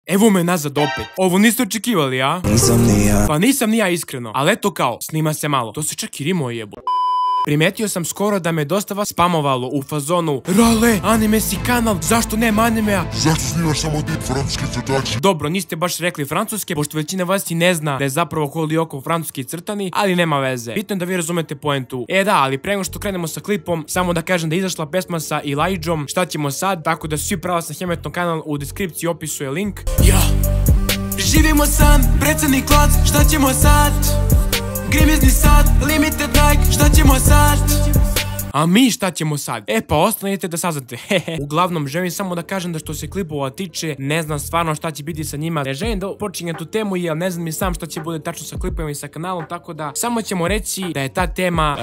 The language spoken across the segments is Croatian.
Evo me nazad opet. Ovo niste očekivali, a? Nisam ni ja. Pa nisam ni ja iskreno, ali eto kao, snima se malo. To se čak i rimo jebo. Primetio sam skoro da me dosta vas spamovalo u fazonu Rale, anime si kanal, zašto nema animea? Zašto snimaš samo ti francuske crtače? Dobro, niste baš rekli francuske, pošto većina vas i ne zna da je zapravo Holioko francuski crtani, ali nema veze. Bitno je da vi razumete poentu. Da, ali pre nego što krenemo sa klipom, samo da kažem da je izašla pesma sa Elijahom, šta ćemo sad, tako da svi prava sa Hemetno kanal, u deskripciji opisu je link. Ja, živimo san, predsjednik Klac, šta ćemo sad? Grimizni sad, limited like, šta ćemo sad? A mi šta ćemo sad? Pa ostanite da saznate. Uglavnom, želim samo da kažem da što se klipova tiče, ne znam stvarno šta će biti sa njima. Ne želim da počinjem tu temu jer ne znam ni sam šta će bude tačno sa klipovima i sa kanalom, tako da samo ćemo reći da je ta tema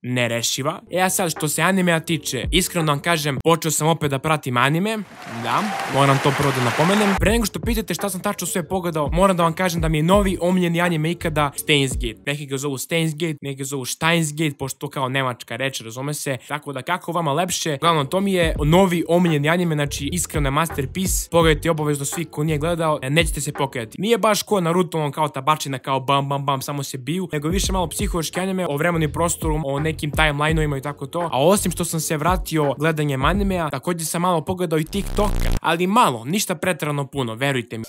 nerešiva. A sad što se animea tiče, iskreno vam kažem, počeo sam opet da pratim anime. Da, moram to prvo da napomenem. Pre nego što pitate šta sam tačno sve pogledao, moram da vam kažem da mi je novi omiljeni anime ikada Steins Gate. Neki ga zovu Steins Gate, neki ga zovu Steins Gate, pošto to kao nemačka reč, razume se. Tako da kako vama lepše. Uglavnom, to mi je novi omiljeni anime, znači iskreno je masterpiece. Pogledajte obavezno svi ko nije gledao, nećete se pokajati. Nije baš ko Naruto, on kao tabačina, kao bam bam bam, samo se biju, nego više malo psihološki anime o vremenu i prostoru, o nekim timeline-ovima i tako to. A osim što sam se vratio gledanjem animea, također sam malo pogledao i TikToka, ali malo, ništa preterano puno, verujte mi.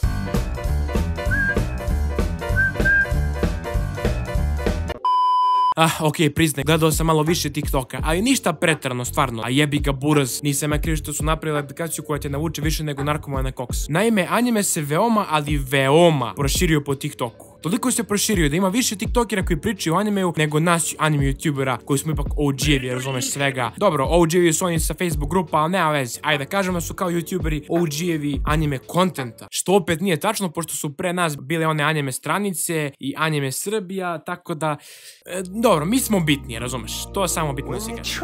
Okej, priznaj, gledao sam malo više TikToka, ali ništa preterano, stvarno. A jebi ga buraz, nisam ja kriv što su napravili aplikaciju koja te navuče više nego narkomana na koks. Naime, anime se veoma, ali veoma proširio po TikToku. Toliko se proširio da ima više tiktokera koji pričaju o animeu nego nas anime youtubera koji smo ipak OG-evi, razumeš svega. Dobro, OG-evi su oni sa Facebook grupa, ali nema veze. Ajde da kažemo da su kao youtuberi OG-evi anime kontenta. Što opet nije tačno, pošto su pre nas bile one anime stranice i anime Srbija, tako da... Dobro, mi smo bitni, razumeš? To je samo bitno da se kaže.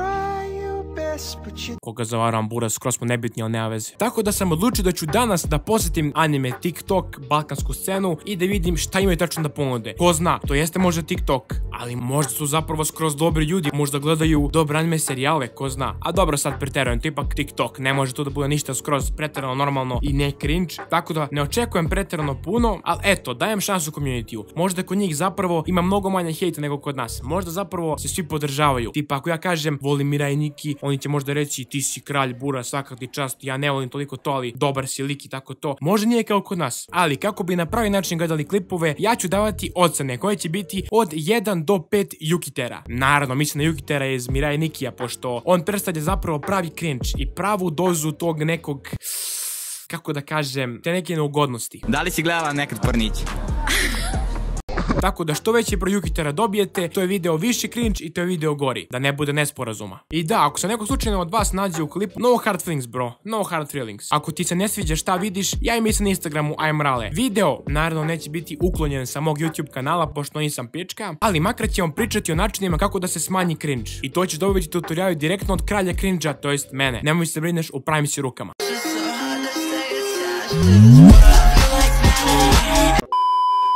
Koga zavaram, buraz, skroz smo nebitni, ali nema veze. Tako da sam odlučio da ću danas da posjetim anime TikTok, balkansku scenu i da vidim šta imaju tačno da ponude. Ko zna, to jeste možda TikTok, ali možda su zapravo skroz dobri ljudi, možda gledaju dobre anime serijale, ko zna. A dobro, sad preterujem, to ipak TikTok, ne može to da bude ništa skroz preterano normalno i ne cringe, tako da ne očekujem preterano puno, ali eto, dajem šansu community-u. Možda kod njih zapravo ima mnogo manje hejta nego kod nas, možda zapravo se svi podržavaju. Tipa ako ja kažem volim Mira i Niki, oni će možda reći ti si kralj, bura, svaka ti čast, ja ne volim toliko to, ali dobar si lik i tako to. Možda nije kao kod nas, ali kako bi na pravi način gledali klipove, ja ću davati ocene koje će biti od 1 do 5 Yukitera. Naravno, mislim na Yukitera iz Mirai Nikija, pošto on predstavlja zapravo pravi cringe i pravu dozu tog nekog, kako da kažem, te neke neugodnosti. Da li si gledala nekad Pornić? Tako da što veći broj Yukitera dobijete, to je video više cringe i to je video gori, da ne bude nesporazuma. I da, ako se neko slučajno od vas nađe u klipu, no hard feelings bro, no hard feelings. Ako ti se ne sviđa šta vidiš, ja im na Instagramu I'm Rale. Video, naravno, neće biti uklonjen sa mog YouTube kanala, pošto nisam pička, ali makar će vam pričati o načinima kako da se smanji cringe. I to ćeš dobiti tutoriali direktno od kralja cringe-a, to jest mene. Nemoj se brineš, upravim si rukama.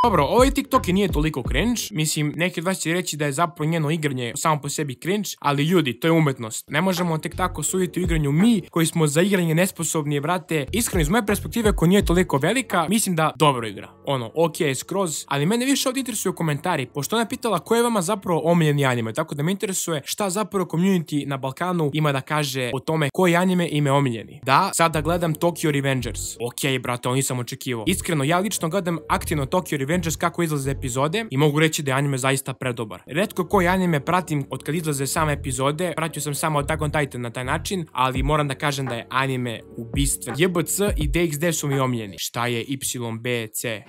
Dobro, ovaj TikTok i nije toliko cringe, mislim, neki od vas će reći da je zapravo njeno igranje samo po sebi cringe, ali ljudi, to je umetnost. Ne možemo tek tako suditi u igranju mi, koji smo za igranje nesposobni, brate. Iskreno, iz moje perspektive, ko nije toliko velika, mislim da dobro igra. Ono, ok, skroz, ali mene više ovdje interesuju komentari, pošto ona je pitala ko je vama zapravo omiljeni anime, tako da me interesuje šta zapravo community na Balkanu ima da kaže o tome koji anime im je omiljeni. Da, sada gledam Tokyo Revengers. Ok, brate, ovo nisam očekivao. Iskreno, ja lično gledam aktivno Tokyo Revengers kako izlaze epizode i mogu reći da je anime zaista predobar. Retko koji anime pratim od kad izlaze same epizode, pratio sam samo Attack on Titan na taj način, ali moram da kažem da je anime ubistven. JBC i DXD su mi omiljeni. Šta je YBC?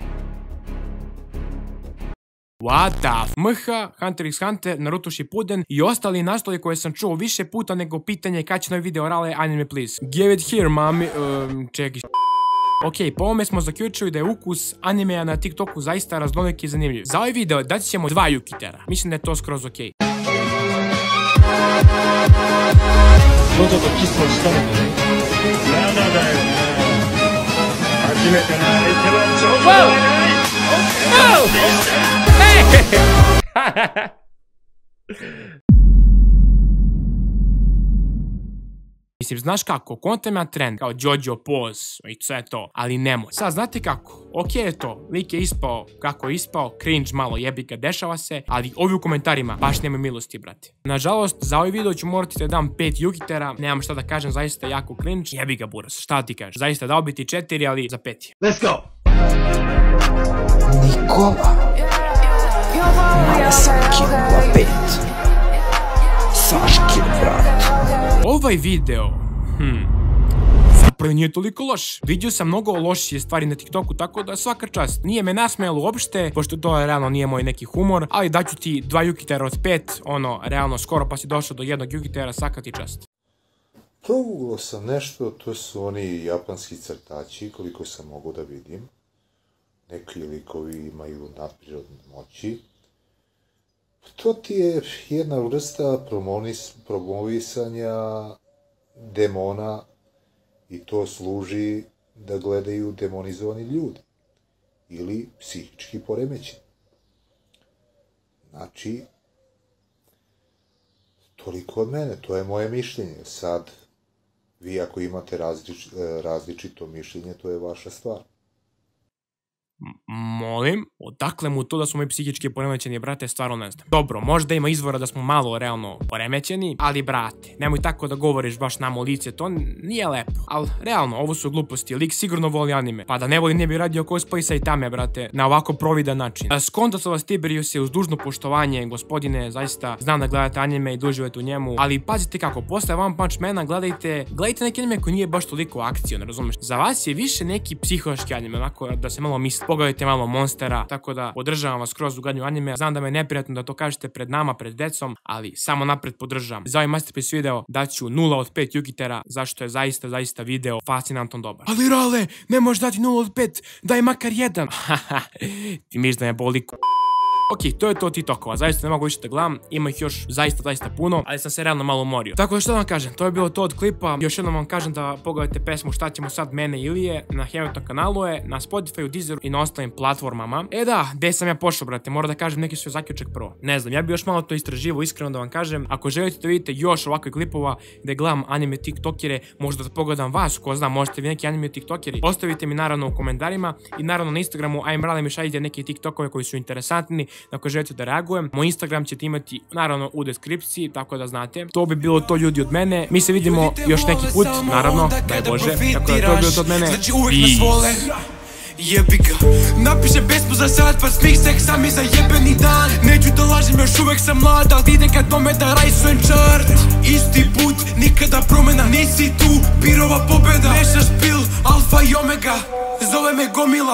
What the MH, Hunter x Hunter, Naruto Shippuden i ostali naslovi koje sam čuo više puta nego pitanje kad će novi video Rale anime please. Give it here, mami. Čekaj. Ok, po ovome smo zaključili da je ukus animeja na TikToku zaista raznolik i zanimljiv. Za ovaj video dati ćemo 2 Yukitera. Mislim da je to skroz ok. Mislim, znaš kako, kontem ja trend, kao Jojo Pose i sve to, ali nemoj. Sad, znate kako, okej je to, lik je ispao kako je ispao, cringe malo, jebi ga, dešava se, ali ovi u komentarima baš nemoj milosti, brate. Nažalost, za ovaj video ću morati da dam 5 Jukitera, nemam šta da kažem, zaista jako cringe, jebi ga buras, šta ti kažeš, zaista dao bi ti 4, ali za 5. Let's go! Nikola Saškina 5 Saškin, brat. Ovaj video, zapravo nije toliko loš. Vidio sam mnogo lošije stvari na TikToku, tako da svaka čast. Nije me nasmejalo uopšte, pošto to realno nije moj neki humor, ali daću ti 2 Jukitera od 5, ono, realno skoro pa si došao do 1 Jukitera, svaka ti čast. Provuglo sam nešto, to su oni japanski crtači, koliko sam mogu da vidim. Neki likovi imaju nadprirodne moći. To ti je jedna vrsta promovisanja demona i to služi da gledaju demonizovani ljudi ili psihički poremećeni. Znači, toliko od mene, to je moje mišljenje. Sad, vi ako imate različito mišljenje, to je vaša stvar. Molim, odakle mu to da smo mi psihički poremećeni, brate, stvarno ne znam. Dobro, možda ima izvora da smo malo realno poremećeni, ali brate, nemoj tako da govoriš baš nam u lice, to nije lepo. Ali realno, ovo su gluposti, lik sigurno voli anime, pa da ne voli ne bi radio cosplay Saitame, brate, na ovako providan način. Skonto sam vas Tiberius uz dužno poštovanje, gospodine, zaista znam da gledate anime i da uživate u njemu, ali pazite kako, posle One Punch Mana gledajte neki anime koji nije baš toliko akcija, ne razumeš? Za vas je više neki psihološki anime, onako da se malo misli. Pogledajte malo Monstera, tako da podržavam vas kroz ugradnju anime. Znam da me je neprijatno da to kažete pred nama, pred decom, ali samo napred podržavam. Za ovaj masterpiece video daću 0 od 5 Jukitera, zašto je zaista video fascinantno dobar. Ali Rale, ne možeš dati 0 od 5, daj makar 1. Ti misliš da me boli k***. Ok, to je to TikTokova, zaista ne mogu više da gledam, ima ih još zaista puno, ali sam se realno malo umorio. Tako da što da vam kažem, to je bilo to od klipa, još jednom vam kažem da pogledajte pesmu Šta ćemo sad mene Ilije, na Hemetom kanalu je, na Spotify, Deezeru i na ostalim platformama. Da, gde sam ja pošao, brate, moram da kažem neki svoj zaključak prvo. Ne znam, ja bi još malo to istraživo, iskreno da vam kažem, ako želite da vidite još ovakvih klipova, da gledam anime TikTokere, možda da pogledam vas, ko zna, možete vi neki anime TikTokeri, ostavite mi naravno u komentarima i naravno na Instagramu, mi šaljite neke TikTokove koji su interesantni. Ako želite da reagujem, moj Instagram ćete imati naravno u deskripciji, tako da znate. To bi bilo to, ljudi, od mene. Mi se vidimo još neki put, naravno, daj Bože. Tako da to je bilo to od mene. Jebi ga, napiše pesmu za sad, pa smih seksa mi za jebeni dan. Neću da lažem, još uvek sam mlad, al ide kad tome da rajsujem čart. Isti put, nikada promena, nisi tu, pirova pobeda. Nešaš pil, alfa i omega, zove me gomila.